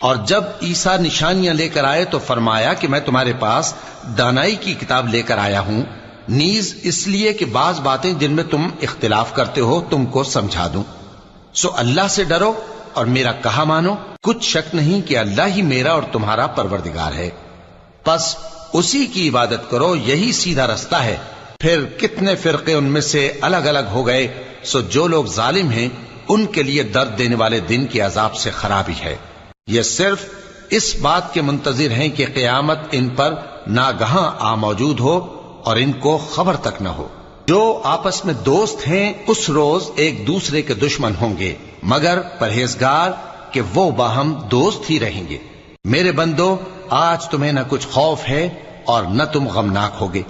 اور جب عیسیٰ نشانیاں لے کر آئے تو فرمایا کہ میں تمہارے پاس دانائی کی کتاب لے کر آیا ہوں، نیز اس لیے کہ بعض باتیں جن میں تم اختلاف کرتے ہو تم کو سمجھا دوں۔ سو اللہ سے ڈرو اور میرا کہا مانو، کچھ شک نہیں کہ اللہ ہی میرا اور تمہارا پروردگار ہے، پس اسی کی عبادت کرو، یہی سیدھا رستہ ہے۔ پھر کتنے فرقے ان میں سے الگ الگ ہو گئے، سو جو لوگ ظالم ہیں ان کے لیے درد دینے والے دن کے عذاب سے خرابی ہے۔ یہ صرف اس بات کے منتظر ہیں کہ قیامت ان پر ناگہاں آ موجود ہو اور ان کو خبر تک نہ ہو۔ جو آپس میں دوست ہیں اس روز ایک دوسرے کے دشمن ہوں گے، مگر پرہیزگار کہ وہ باہم دوست ہی رہیں گے۔ میرے بندو، آج تمہیں نہ کچھ خوف ہے اور نہ تم غمناک ہوگے۔